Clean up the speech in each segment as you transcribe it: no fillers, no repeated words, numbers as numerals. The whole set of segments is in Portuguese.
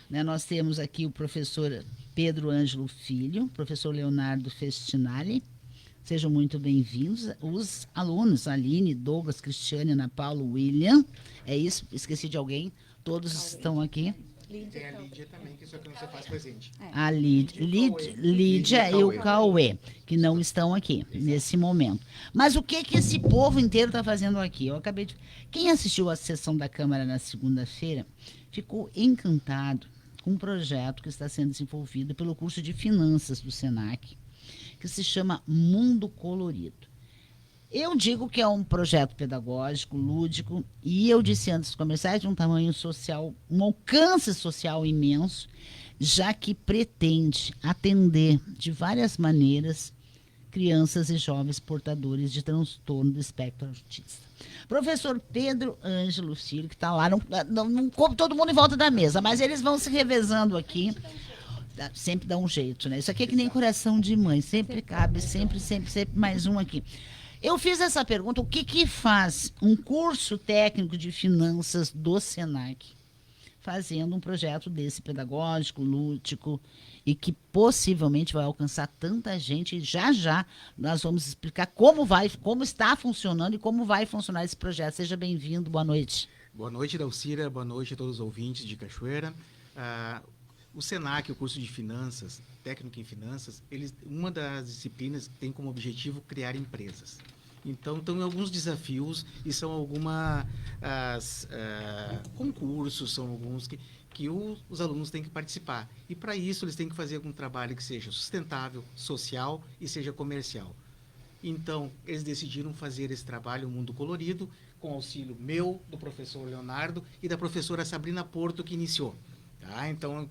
né? Nós temos aqui o professor Pedro Ângelo Filho, professor Leonardo Festinari. Sejam muito bem-vindos. Os alunos, Aline, Douglas, Cristiane, Ana Paula, William. É isso? Esqueci de alguém? Todos estão aqui. Tem a Lídia também, que isso aqui não se faz presente. A Lídia e o Cauê, que não estão aqui nesse momento. Mas o que esse povo inteiro está fazendo aqui? Eu acabei de... Quem assistiu à sessão da Câmara na segunda-feira ficou encantado com um projeto que está sendo desenvolvido pelo curso de Finanças do SENAC, que se chama Mundo Colorido. Eu digo que é um projeto pedagógico, lúdico, e eu disse antes, comerciais de um tamanho social, um alcance social imenso, já que pretende atender de várias maneiras crianças e jovens portadores de transtorno do espectro autista. Professor Pedro Ângelo Filho, que está lá, não come todo mundo em volta da mesa, mas eles vão se revezando aqui. Sempre dá um jeito, né? Isso aqui é que nem coração de mãe, sempre cabe, sempre mais um aqui. Eu fiz essa pergunta, o que faz um curso técnico de finanças do SENAC fazendo um projeto desse pedagógico, lúdico, e que possivelmente vai alcançar tanta gente. Já nós vamos explicar como está funcionando e como vai funcionar esse projeto. Seja bem-vindo, boa noite. Boa noite, Dalcira, boa noite a todos os ouvintes de Cachoeira. O SENAC, o curso de finanças, técnico em finanças, uma das disciplinas tem como objetivo criar empresas. Então, tem alguns desafios e são alguns concursos, são alguns que os alunos têm que participar. E, para isso, eles têm que fazer algum trabalho que seja sustentável, social e seja comercial. Então, eles decidiram fazer esse trabalho, o Mundo Colorido, com auxílio meu, do professor Leonardo e da professora Sabrina Porto, que iniciou. Tá? Então,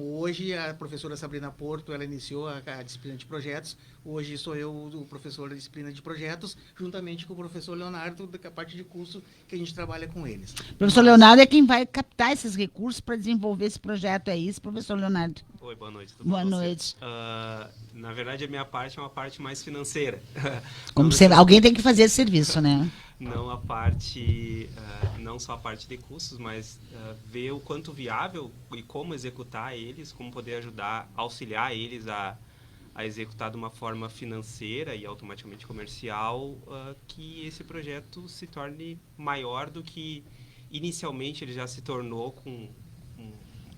hoje, a professora Sabrina Porto, ela iniciou a disciplina de projetos. Hoje sou eu o professor da disciplina de projetos, juntamente com o professor Leonardo, da parte de curso que a gente trabalha com eles. O professor Leonardo é quem vai captar esses recursos para desenvolver esse projeto, é isso, professor Leonardo? Oi, boa noite. Boa noite. Na verdade, a minha parte é uma parte mais financeira. Como você, alguém tem que fazer esse serviço, né? Não a parte, não só a parte de custos, mas ver o quanto viável e como executar eles, como poder ajudar, auxiliar eles a executar de uma forma financeira e automaticamente comercial, que esse projeto se torne maior do que inicialmente ele já se tornou, com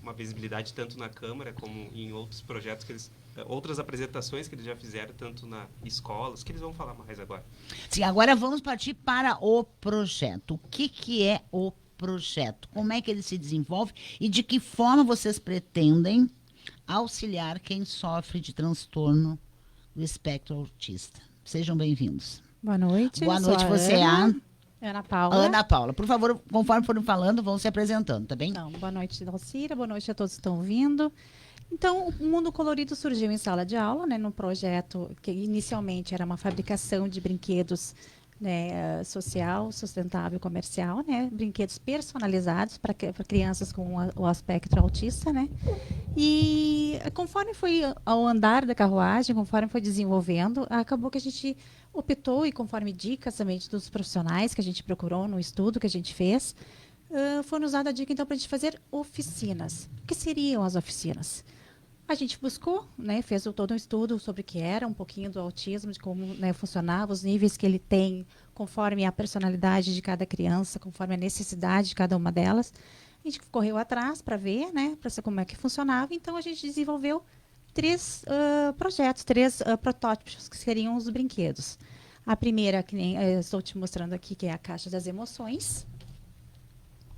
uma visibilidade tanto na Câmara como em outros projetos que eles, outras apresentações que eles já fizeram, tanto na escolas, que eles vão falar mais agora. Sim, agora vamos partir para o projeto. O que é o projeto? Como é que ele se desenvolve e de que forma vocês pretendem auxiliar quem sofre de transtorno do espectro autista? Sejam bem-vindos. Boa noite. Boa noite, você é a Ana Paula. Ana Paula. Por favor, conforme forem falando, vão se apresentando, tá bem? Então, boa noite, Dalcira. Boa noite a todos que estão ouvindo. Então, o Mundo Colorido surgiu em sala de aula, né, num projeto que inicialmente era uma fabricação de brinquedos, né, social, sustentável, comercial, né, brinquedos personalizados para crianças com o espectro autista, né. E conforme foi ao andar da carruagem, conforme foi desenvolvendo, acabou que a gente optou, e conforme dicas também dos profissionais que a gente procurou no estudo que a gente fez, foi nos dada a dica, então, para a gente fazer oficinas. O que seriam as oficinas? A gente buscou, né, fez todo um estudo sobre o que era, um pouquinho do autismo, de como, né, funcionava, os níveis que ele tem, conforme a personalidade de cada criança, conforme a necessidade de cada uma delas. A gente correu atrás para ver, né, para saber como é que funcionava. Então, a gente desenvolveu três projetos, três protótipos, que seriam os brinquedos. A primeira, que nem estou te mostrando aqui, que é a Caixa das Emoções.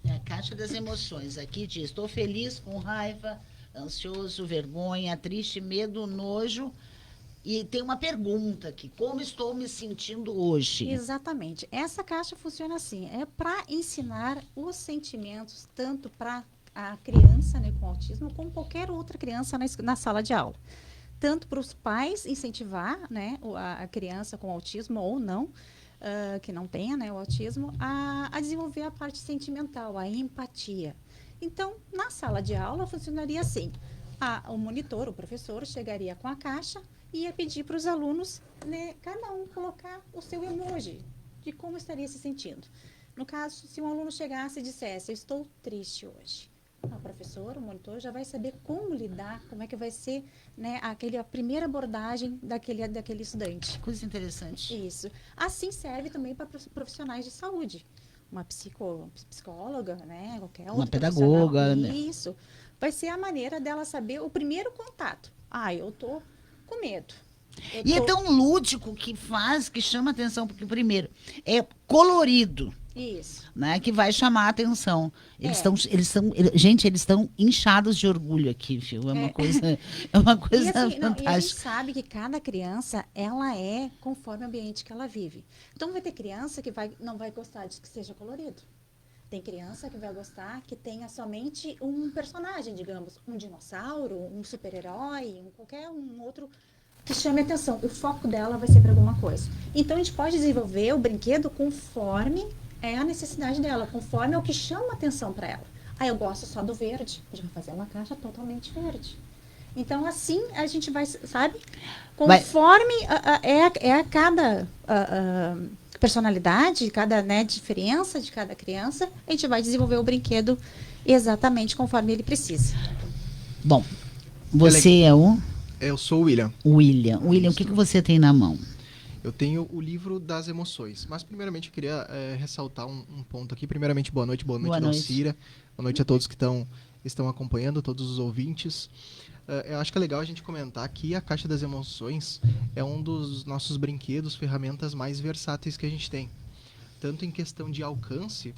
É a Caixa das Emoções. Aqui diz, estou feliz, com raiva, ansioso, vergonha, triste, medo, nojo. E tem uma pergunta aqui, como estou me sentindo hoje? Exatamente. Essa caixa funciona assim, é para ensinar os sentimentos, tanto para a criança, né, com autismo, como qualquer outra criança na sala de aula. Tanto para os pais incentivar, né, a criança com autismo ou não, que não tenha, né, o autismo, a desenvolver a parte sentimental, a empatia. Então, na sala de aula, funcionaria assim. O monitor, o professor, chegaria com a caixa e ia pedir para os alunos, né, cada um colocar o seu emoji de como estaria se sentindo. No caso, se um aluno chegasse e dissesse, eu estou triste hoje. o professor, o monitor, já vai saber como lidar, como é que vai ser, né, a primeira abordagem daquele estudante. Coisa interessante. Isso. Assim serve também para profissionais de saúde. Uma psicóloga, né? Qualquer Uma outra pedagoga, profissional. né? Isso. Vai ser a maneira dela saber o primeiro contato. Eu tô com medo. E é tão lúdico que chama atenção, porque, primeiro, é colorido, Isso. né? Que vai chamar a atenção. É. Eles estão inchados de orgulho aqui, viu? É uma coisa, E, assim, e a gente fantástica. sabe que cada criança, ela é conforme o ambiente que ela vive. Então, vai ter criança que não vai gostar de que seja colorido. Tem criança que vai gostar que tenha somente um personagem, digamos, um dinossauro, um super-herói, qualquer um outro que chame a atenção. O foco dela vai ser para alguma coisa. Então, a gente pode desenvolver o brinquedo conforme é a necessidade dela, conforme é o que chama a atenção para ela. Eu gosto só do verde. A gente vai fazer uma caixa totalmente verde. Então, assim, a gente vai, sabe? Conforme cada personalidade, cada, né, diferença de cada criança, a gente vai desenvolver o brinquedo exatamente conforme ele precisa. Bom, você é o Eu sou o William. William. William, o que você tem na mão? Eu tenho o livro das emoções. Mas, primeiramente, eu queria ressaltar um ponto aqui. Primeiramente, boa noite, Dalcira. Boa noite a todos que estão acompanhando, todos os ouvintes. Eu acho que é legal a gente comentar que a Caixa das Emoções é um dos nossos brinquedos, ferramentas mais versáteis que a gente tem. Tanto em questão de alcance,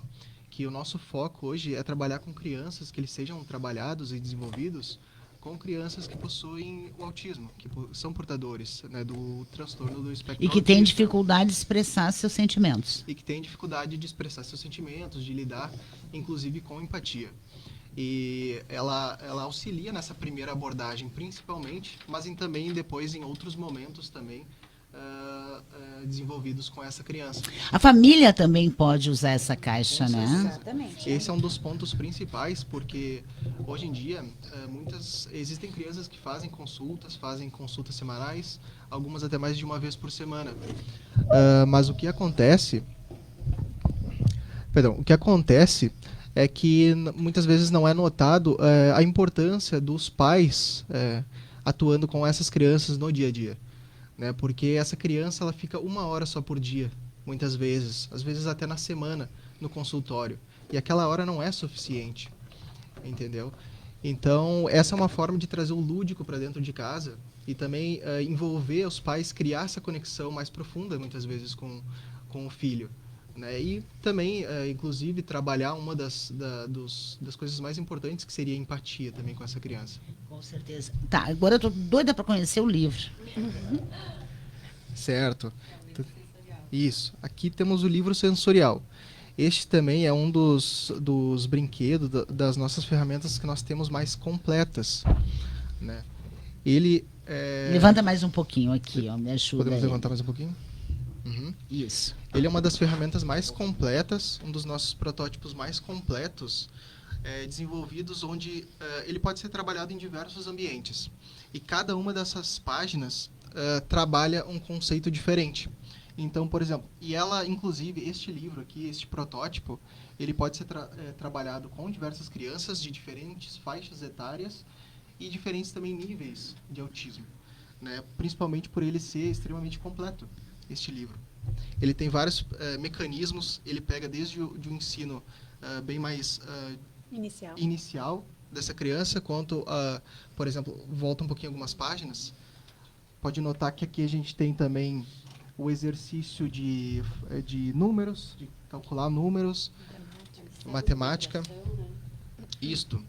que o nosso foco hoje é trabalhar com crianças, que eles sejam trabalhados e desenvolvidos com crianças que possuem o autismo, que são portadores, né, do transtorno do espectro E que têm dificuldade de expressar seus sentimentos. E que têm dificuldade de expressar seus sentimentos, de lidar, inclusive, com empatia. E ela auxilia nessa primeira abordagem, principalmente, mas também depois em outros momentos também, desenvolvidos com essa criança. A família também pode usar essa caixa, né? Exatamente. Esse é um dos pontos principais, porque hoje em dia existem crianças que fazem consultas semanais, algumas até mais de uma vez por semana. Mas o que acontece é que muitas vezes não é notado a importância dos pais atuando com essas crianças no dia a dia. Né? Porque essa criança ela fica 1 hora só por dia, muitas vezes, às vezes até na semana, no consultório. E aquela hora não é suficiente, entendeu? Então, essa é uma forma de trazer o lúdico para dentro de casa e também envolver os pais, criar essa conexão mais profunda, muitas vezes, com o filho. Né? E também, inclusive, trabalhar uma das coisas mais importantes, que seria a empatia também com essa criança. Com certeza. Tá, agora eu tô doida para conhecer o livro. Certo. Isso. Aqui temos o livro sensorial. Este também é um dos brinquedos, das nossas ferramentas que nós temos mais completas. Né? Ele Levanta mais um pouquinho aqui, ó, me ajuda. Podemos levantar mais um pouquinho? Uhum. Isso. Ele é uma das ferramentas mais completas, um dos nossos protótipos mais completos, desenvolvidos, onde ele pode ser trabalhado em diversos ambientes. E cada uma dessas páginas trabalha um conceito diferente. Então, por exemplo, inclusive, este livro aqui, este protótipo, ele pode ser trabalhado com diversas crianças de diferentes faixas etárias e diferentes também níveis de autismo, né? Principalmente por ele ser extremamente completo, este livro. Ele tem vários mecanismos, ele pega desde o ensino bem mais inicial dessa criança, quanto, por exemplo, volta um pouquinho algumas páginas, pode notar que aqui a gente tem também o exercício de números, de calcular números, matemática. Isto.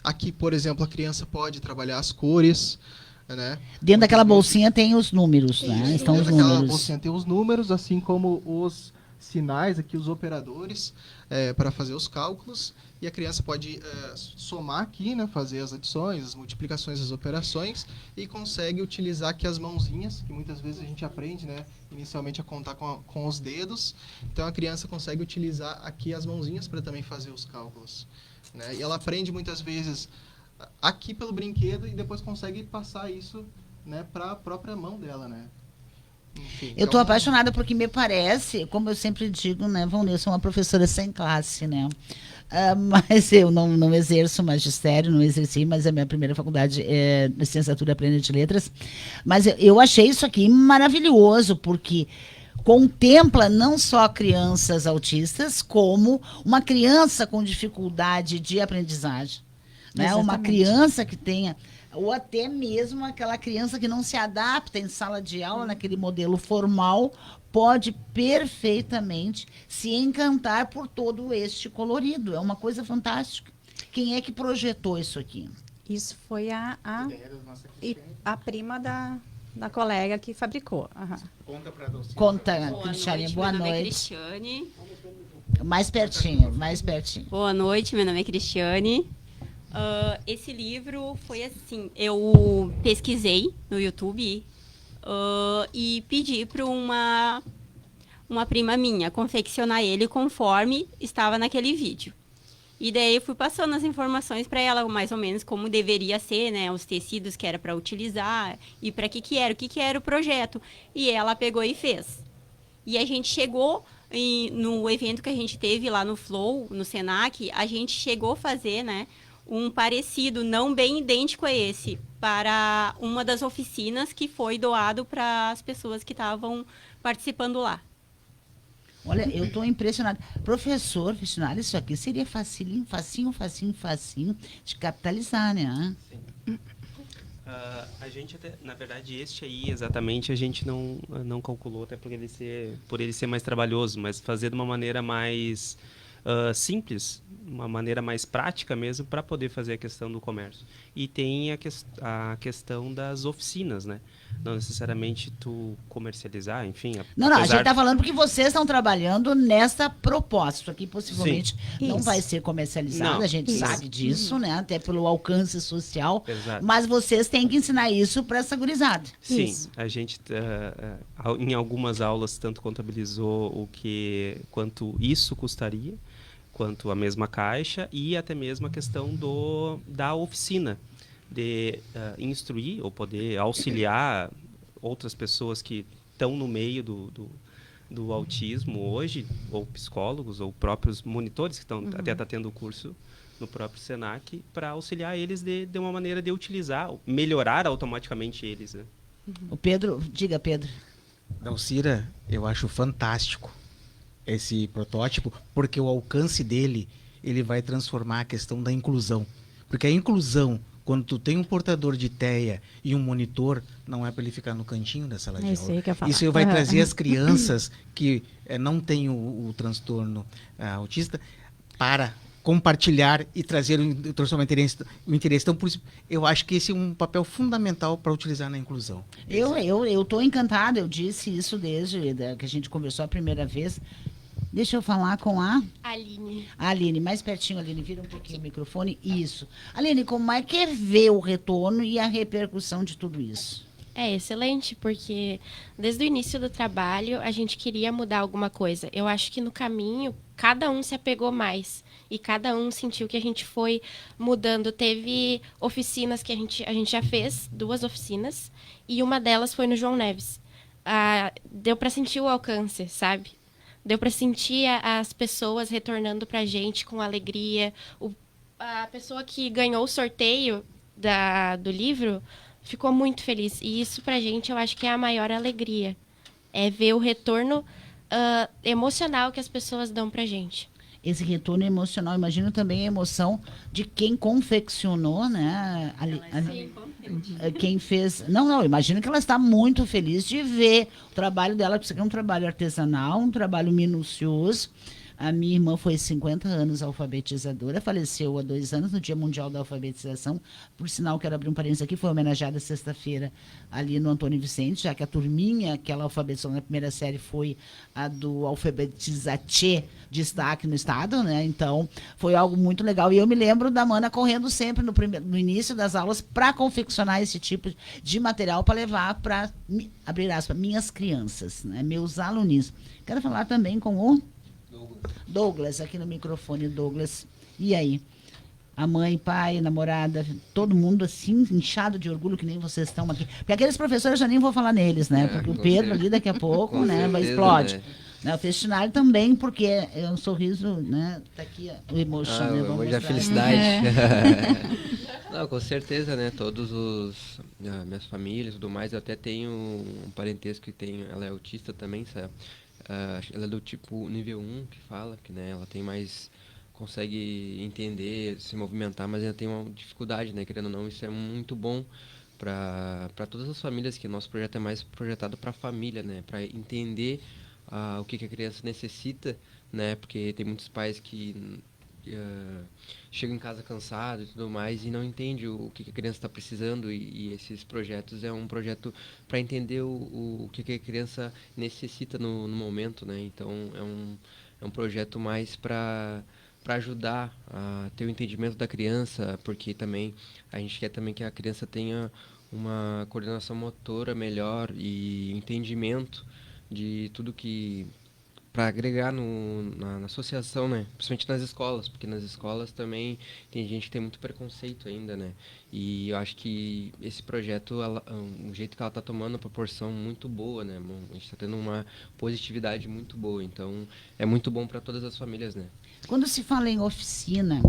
Aqui, por exemplo, a criança pode trabalhar as cores, né? Dentro daquela bolsinha tem os números, né? Isso, Estão os daquela números. bolsinha tem os números, assim como os sinais, aqui os operadores, para fazer os cálculos. E a criança pode somar aqui, né? Fazer as adições, as multiplicações, as operações. E consegue utilizar aqui as mãozinhas, que muitas vezes a gente aprende, né? Inicialmente a contar com os dedos. Então a criança consegue utilizar aqui as mãozinhas para também fazer os cálculos. Né? E ela aprende muitas vezes aqui pelo brinquedo e depois consegue passar isso, né, para a própria mão dela, né? Enfim, Eu estou apaixonada porque me parece, como eu sempre digo, né, Vanessa, uma professora sem classe, né? Mas eu não exerço magistério, não exerci, mas a minha primeira faculdade é licenciatura plena de letras. Mas eu achei isso aqui maravilhoso, porque contempla não só crianças autistas, como uma criança com dificuldade de aprendizagem, né? Uma Exatamente. criança que tenha, ou até mesmo aquela criança que não se adapta em sala de aula, naquele modelo formal, pode perfeitamente se encantar por todo este colorido. É uma coisa fantástica. Quem é que projetou isso aqui? Isso foi a prima da colega que fabricou. Aham. Conta para Dalcira. Conta, Cristiane, boa meu nome é noite. Cristiane. Mais pertinho, mais pertinho. Boa noite, meu nome é Cristiane. Esse livro foi assim, eu pesquisei no YouTube e pedi para uma prima minha confeccionar ele conforme estava naquele vídeo. E daí eu fui passando as informações para ela, mais ou menos como deveria ser, né, os tecidos que era para utilizar e para que era o projeto. E ela pegou e fez. E a gente chegou no evento que a gente teve lá no Flow, no Senac, a gente chegou a fazer, né, um parecido, não bem idêntico a esse, para uma das oficinas que foi doado para as pessoas que estavam participando lá. Olha, eu estou impressionada. Professor, Cristiane, isso aqui seria facinho de capitalizar, né? A gente até, na verdade, este aí exatamente a gente não calculou, até por ele ser mais trabalhoso, mas fazer de uma maneira mais simples, uma maneira mais prática mesmo, para poder fazer a questão do comércio. E tem a questão das oficinas, né? Não necessariamente tu comercializar, enfim. Não, a gente apesar está falando porque vocês estão trabalhando nessa proposta. Isso aqui possivelmente não Isso. vai ser comercializado, Não. a gente Isso. sabe disso, né? Até pelo alcance social. Exato. Mas vocês têm que ensinar isso para essa gurizada. Sim, Isso. a gente em algumas aulas tanto contabilizou quanto isso custaria, quanto a mesma caixa e até mesmo a questão da oficina, de instruir ou poder auxiliar outras pessoas que estão no meio do autismo hoje, ou psicólogos, ou próprios monitores que estão até tá tendo o curso no próprio Senac, para auxiliar eles de uma maneira de utilizar, melhorar automaticamente eles, né? O Pedro, diga, Pedro. Dalcira, eu acho fantástico esse protótipo, porque o alcance dele, ele vai transformar a questão da inclusão. Porque a inclusão, quando tu tem um portador de TEA e um monitor, não é para ele ficar no cantinho da sala de Isso aula. aí que eu ia falar. Isso vai Aham. trazer as crianças que não têm o transtorno autista para compartilhar e trazer transformar o interesse. Então, por isso, eu acho que esse é um papel fundamental para utilizar na inclusão. Eu estou encantada, eu disse isso desde que a gente conversou a primeira vez. Deixa eu falar com a Aline. Aline, mais pertinho, Aline, vira um pouquinho o microfone. Isso. Aline, como é que ver o retorno e a repercussão de tudo isso? É excelente, porque desde o início do trabalho a gente queria mudar alguma coisa. Eu acho que no caminho cada um se apegou mais e cada um sentiu que a gente foi mudando. Teve oficinas que a gente já fez, 2 oficinas, e uma delas foi no João Neves. Deu para sentir o alcance, sabe? Deu para sentir as pessoas retornando para a gente com alegria. A pessoa que ganhou o sorteio do livro ficou muito feliz. E isso pra gente eu acho que é a maior alegria. É ver o retorno emocional que as pessoas dão pra gente. Esse retorno emocional, imagino também a emoção de quem confeccionou, né? Quem fez. Não, imagino que ela está muito feliz de ver o trabalho dela, porque isso aqui é um trabalho artesanal, um trabalho minucioso. A minha irmã foi 50 anos alfabetizadora, faleceu há 2 anos no Dia Mundial da Alfabetização. Por sinal, quero abrir um parênteses aqui, foi homenageada sexta-feira ali no Antônio Vicente, já que a turminha que ela alfabetizou na primeira série foi a do Alfabetizatê destaque no estado, né? Então, foi algo muito legal. E eu me lembro da Mana correndo sempre no início das aulas para confeccionar esse tipo de material para levar para, abrir aspas, minhas crianças, né? Meus alunos. Quero falar também com o Douglas, aqui no microfone, Douglas. E aí? A mãe, pai, namorada, todo mundo assim, inchado de orgulho que nem vocês estão aqui. Porque aqueles professores eu já nem vou falar neles, né? Porque o Pedro ali daqui a pouco, Com né, vai certeza, explode. né? Não, o festinari também, porque é um sorriso, né? Tá aqui ó, o emotion, né? O Vamos emoji da mostrar. felicidade. Não, com certeza, né? Todos os minhas famílias e tudo mais, eu até tenho um parentesco que tem, ela é autista também, sabe? Ela é do tipo nível 1 que fala, que né, ela tem mais, consegue entender, se movimentar, mas ainda tem uma dificuldade, né? Querendo ou não, isso é muito bom para todas as famílias, que o nosso projeto é mais projetado para a família, né? Para entender o que a criança necessita, né? Porque tem muitos pais que chegam em casa cansado e tudo mais e não entende o que a criança está precisando, e esses projetos é um projeto para entender o que a criança necessita no momento, né? Então é um projeto mais para ajudar a ter o entendimento da criança, porque também a gente quer também que a criança tenha uma coordenação motora melhor e entendimento de tudo que para agregar na associação, né? Principalmente nas escolas, porque nas escolas também tem gente que tem muito preconceito ainda, né? E eu acho que esse projeto, o jeito que ela está tomando, uma proporção muito boa, né? A gente está tendo uma positividade muito boa, então é muito bom para todas as famílias, né? Quando se fala em oficina,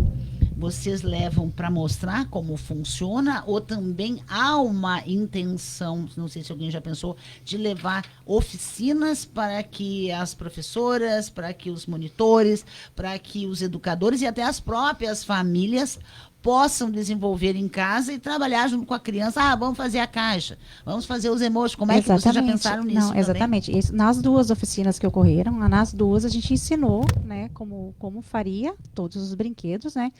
vocês levam para mostrar como funciona, ou também há uma intenção, não sei se alguém já pensou, de levar oficinas para que as professoras, para que os monitores, para que os educadores e até as próprias famílias possam desenvolver em casa e trabalhar junto com a criança. Vamos fazer a caixa, vamos fazer os emojis. Como é que vocês já pensaram nisso? Não, também? exatamente. Isso, nas duas oficinas que ocorreram, nas duas a gente ensinou, né, como faria todos os brinquedos, né?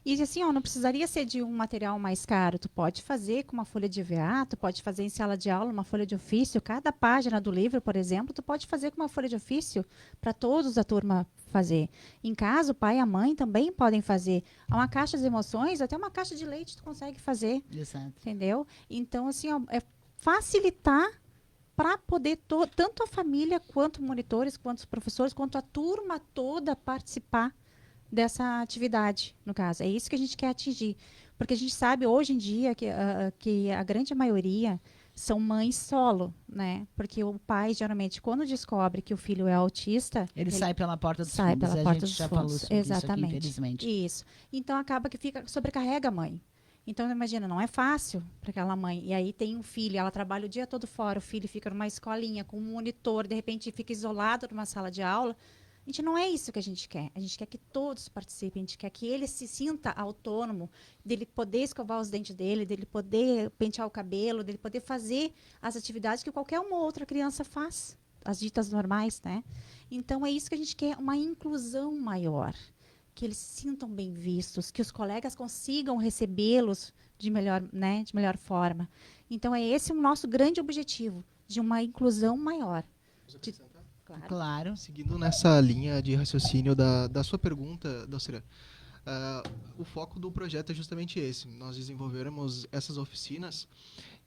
E assim, não precisaria ser de um material mais caro. Tu pode fazer com uma folha de EVA, tu pode fazer em sala de aula uma folha de ofício. Cada página do livro, por exemplo, tu pode fazer com uma folha de ofício para todos da turma fazer. Em casa, o pai e a mãe também podem fazer. Uma caixa de emoções, até uma caixa de leite tu consegue fazer. Exato. Entendeu? Então, assim, é facilitar para poder tanto a família, quanto monitores, quanto os professores, quanto a turma toda participar dessa atividade, no caso. É isso que a gente quer atingir. Porque a gente sabe hoje em dia que a grande maioria são mães solo, né? Porque o pai, geralmente, quando descobre que o filho é autista... Ele sai pela porta dos sai fundos. pela A porta gente dos já fundos. falou sobre Exatamente. isso aqui, infelizmente. Isso. Então, acaba que sobrecarrega a mãe. Então, imagina, não é fácil para aquela mãe. E aí tem um filho, ela trabalha o dia todo fora, o filho fica numa escolinha com um monitor, de repente fica isolado numa sala de aula. A gente não é isso que a gente quer. A gente quer que todos participem. A gente quer que ele se sinta autônomo, dele poder escovar os dentes dele poder pentear o cabelo, dele poder fazer as atividades que qualquer uma outra criança faz, as ditas normais, né? Então, é isso que a gente quer, uma inclusão maior. Que eles se sintam bem vistos, que os colegas consigam recebê-los de melhor, né, de melhor forma. Então, é esse o nosso grande objetivo, de uma inclusão maior. Claro. Seguindo nessa linha de raciocínio da sua pergunta, Dalcira, o foco do projeto é justamente esse. Nós desenvolvermos essas oficinas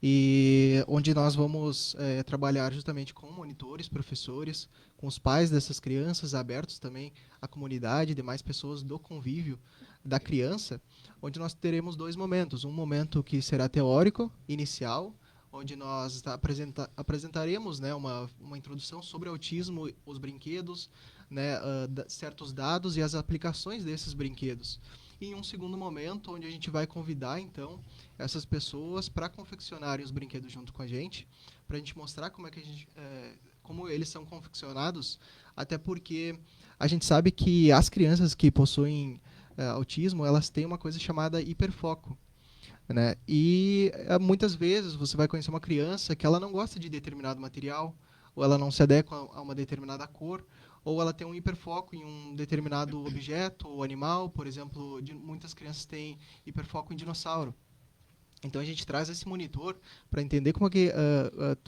e onde nós vamos trabalhar justamente com monitores, professores, com os pais dessas crianças, abertos também à comunidade, demais pessoas do convívio da criança, onde nós teremos dois momentos. Um momento que será teórico, inicial, onde nós apresentaremos, né, uma introdução sobre autismo, os brinquedos, né, certos dados e as aplicações desses brinquedos. E em um segundo momento, onde a gente vai convidar, então, essas pessoas para confeccionarem os brinquedos junto com a gente, para a gente mostrar como é que como eles são confeccionados, até porque a gente sabe que as crianças que possuem autismo, elas têm uma coisa chamada hiperfoco. Né? E muitas vezes você vai conhecer uma criança que ela não gosta de determinado material, ou ela não se adequa a uma determinada cor, ou ela tem um hiperfoco em um determinado objeto ou animal. Por exemplo, muitas crianças têm hiperfoco em dinossauro. Então a gente traz esse monitor para entender como é que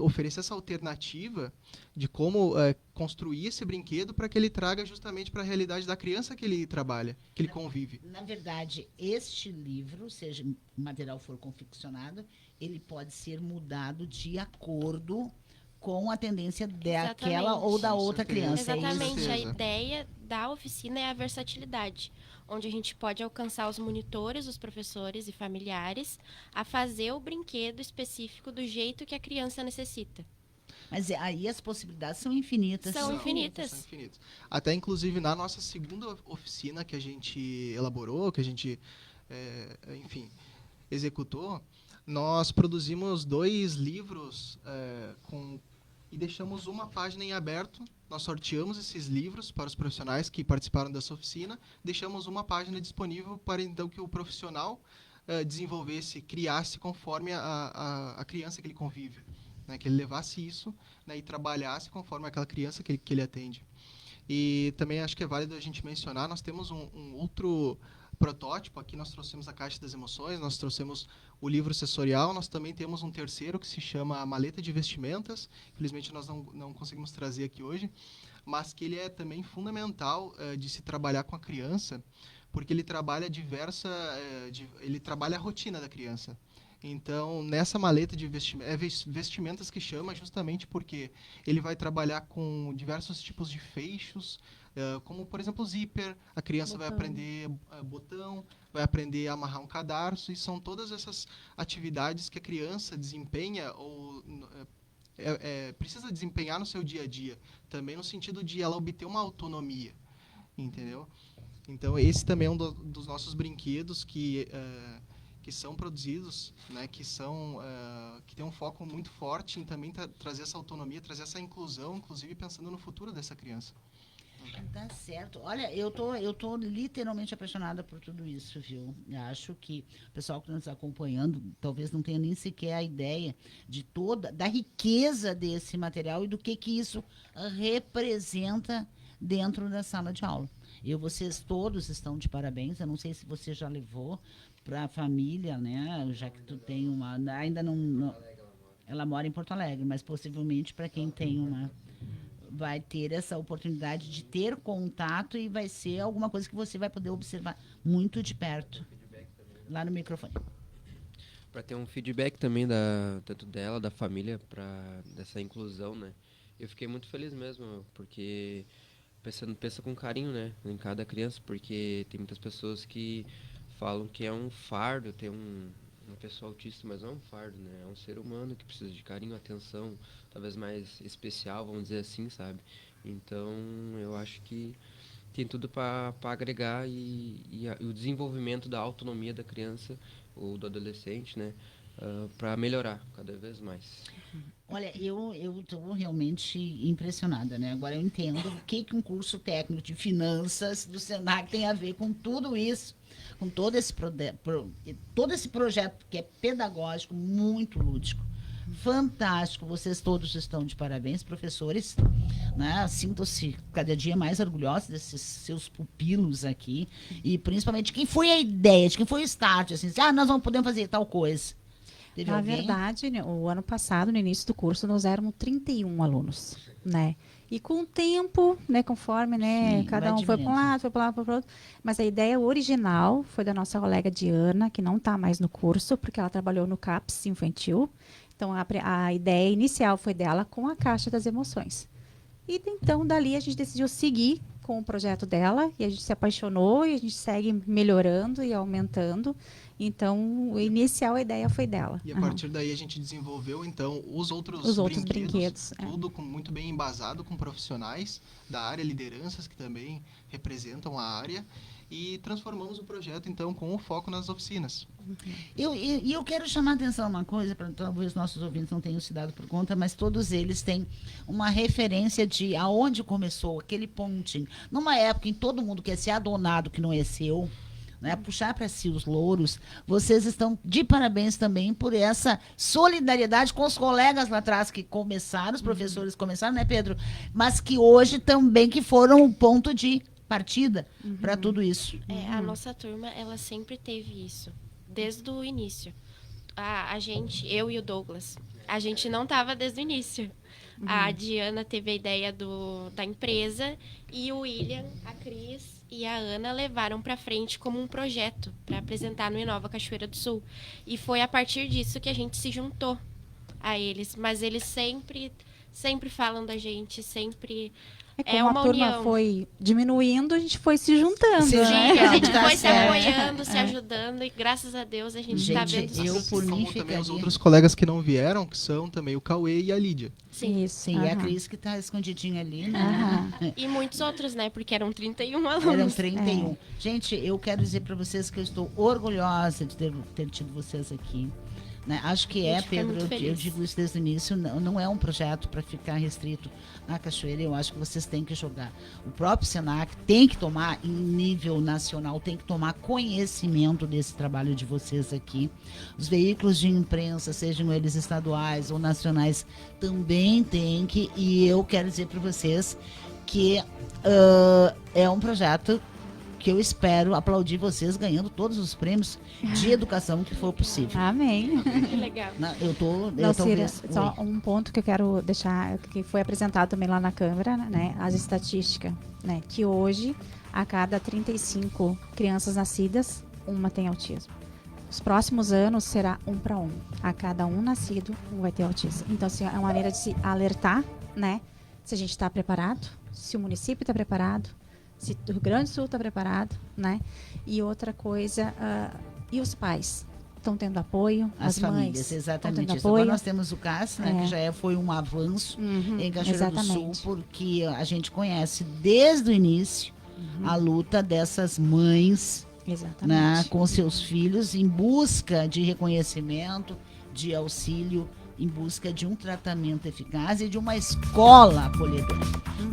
oferecer essa alternativa de como construir esse brinquedo para que ele traga justamente para a realidade da criança que ele trabalha, que ele convive. Na verdade, este livro, seja o material for confeccionado, ele pode ser mudado de acordo com a tendência daquela Exatamente. ou da Com outra certeza. criança. É isso? Exatamente. A certeza. ideia da oficina é a versatilidade, onde a gente pode alcançar os monitores, os professores e familiares a fazer o brinquedo específico do jeito que a criança necessita. Mas aí as possibilidades são infinitas. São infinitas. São infinitas. Até, inclusive, na nossa segunda oficina que a gente elaborou, que a gente, enfim, executou, nós produzimos 2 livros e deixamos uma página em aberto. Nós sorteamos esses livros para os profissionais que participaram dessa oficina, deixamos uma página disponível para, então, que o profissional desenvolvesse, criasse conforme a criança que ele convive. Né, que ele levasse isso, né, e trabalhasse conforme aquela criança que ele atende. E também acho que é válido a gente mencionar, nós temos um outro protótipo, aqui nós trouxemos a Caixa das Emoções, nós trouxemos o livro sensorial, nós também temos um terceiro que se chama a Maleta de Vestimentas, infelizmente nós não conseguimos trazer aqui hoje, mas que ele é também fundamental de se trabalhar com a criança, porque ele trabalha ele trabalha a rotina da criança. Então, nessa maleta de vestimentas que chama justamente porque ele vai trabalhar com diversos tipos de fechos, como, por exemplo, zíper, a criança vai aprender botão, vai aprender a amarrar um cadarço, e são todas essas atividades que a criança desempenha ou precisa desempenhar no seu dia a dia, também no sentido de ela obter uma autonomia, entendeu? Então, esse também é um dos nossos brinquedos que são produzidos, né, que tem um foco muito forte em também trazer essa autonomia, trazer essa inclusão, inclusive pensando no futuro dessa criança. Tá certo. Olha, eu tô literalmente apaixonada por tudo isso, viu? Eu acho que o pessoal que nos acompanhando talvez não tenha nem sequer a ideia da riqueza desse material e do que isso representa dentro da sala de aula. Vocês todos estão de parabéns. Eu não sei se você já levou para a família, né? Já que tu tem uma... Ainda não... Ela mora em Porto Alegre, mas possivelmente para quem tem uma... Vai ter essa oportunidade de ter contato e vai ser alguma coisa que você vai poder observar muito de perto. Lá no microfone. Para ter um feedback também tanto dela, da família, dessa inclusão, né? Eu fiquei muito feliz mesmo, porque pensa com carinho, né? Em cada criança, porque tem muitas pessoas que falam que é um fardo ter uma pessoa autista, mas não é um fardo, né? É um ser humano que precisa de carinho, atenção, talvez mais especial, vamos dizer assim, sabe? Então, eu acho que tem tudo para agregar e o desenvolvimento da autonomia da criança ou do adolescente, né? Para melhorar cada vez mais. Olha, eu estou realmente impressionada, né? Agora eu entendo o que um curso técnico de finanças do Senac tem a ver com tudo isso, com todo esse projeto que é pedagógico, muito lúdico. Fantástico, vocês todos estão de parabéns, professores, né? Sinto-se cada dia mais orgulhosa desses seus pupilos aqui, e principalmente quem foi a ideia, de quem foi o start, assim, nós vamos poder fazer tal coisa. Na verdade, o ano passado, no início do curso, nós éramos 31 alunos, né? E com o tempo, né, conforme, né, sim, cada um foi para um lado, foi para lá, foi para outro. Mas a ideia original foi da nossa colega Diana, que não está mais no curso, porque ela trabalhou no CAPS infantil. Então, a ideia inicial foi dela com a Caixa das Emoções. E então, dali, a gente decidiu seguir com o projeto dela, e a gente se apaixonou, e a gente segue melhorando e aumentando. Então, o inicial, a ideia foi dela. E a partir daí a gente desenvolveu, então, os outros brinquedos. Tudo muito bem embasado com profissionais da área, lideranças que também representam a área. E transformamos o projeto, então, com o foco nas oficinas. Eu quero chamar a atenção uma coisa, para talvez nossos ouvintes não tenham se dado por conta, mas todos eles têm uma referência de aonde começou aquele pontinho. Numa época em que todo mundo quer ser adonado que não é seu, né, puxar para si os louros, vocês estão de parabéns também por essa solidariedade com os colegas lá atrás que começaram, os professores começaram, né, Pedro? Mas que hoje também que foram o ponto de partida para tudo isso. A nossa turma, ela sempre teve isso, desde o início. A gente, eu e o Douglas, a gente não estava desde o início. A Diana teve a ideia da empresa e o William, a Cris e a Ana levaram para frente como um projeto para apresentar no Inova Cachoeira do Sul. E foi a partir disso que a gente se juntou a eles. Mas eles sempre falam da gente, sempre Como É uma a turma união. foi diminuindo, a gente foi se juntando, Se né? Sim, a gente Tá foi se certo. apoiando, se ajudando e graças a Deus a gente tá Gente, vendo eu isso. por mim Como também os ficaria... outros colegas que não vieram, que são também o Cauê e a Lídia. Sim. Isso. Sim, e a aham. Cris que tá escondidinha ali, né? Aham. E muitos outros, né? Porque eram 31 Eram alunos. 31. Gente, eu quero dizer para vocês que eu estou orgulhosa de ter tido vocês aqui. Né? Acho que A gente fica Pedro, muito eu feliz. digo isso desde o início, não é um projeto para ficar restrito à cachoeira. Eu acho que vocês têm que jogar. O próprio Senac tem que tomar, em nível nacional, tem que tomar conhecimento desse trabalho de vocês aqui. Os veículos de imprensa, sejam eles estaduais ou nacionais, também têm que, e eu quero dizer para vocês que é um projeto que eu espero aplaudir vocês ganhando todos os prêmios de educação que for possível. Amém. Que legal. Eu tô Cira, talvez... só Oi. um ponto que eu quero deixar, que foi apresentado também lá na Câmara, né? As estatísticas, né? Que hoje, a cada 35 crianças nascidas, uma tem autismo. Os próximos anos será 1 para 1. A cada um nascido, um vai ter autismo. Então, assim, é uma maneira de se alertar, né? Se a gente está preparado, se o município está preparado, se o Rio Grande do Sul está preparado, né? E outra coisa, e os pais? Estão tendo apoio? As famílias, mães estão exatamente tendo isso. apoio? Agora nós temos o CAS, né, que já foi um avanço em Cachoeira do Sul, exatamente. porque a gente conhece desde o início a luta dessas mães, Exatamente. né, com seus filhos em busca de reconhecimento, de auxílio, em busca de um tratamento eficaz e de uma escola acolhedora.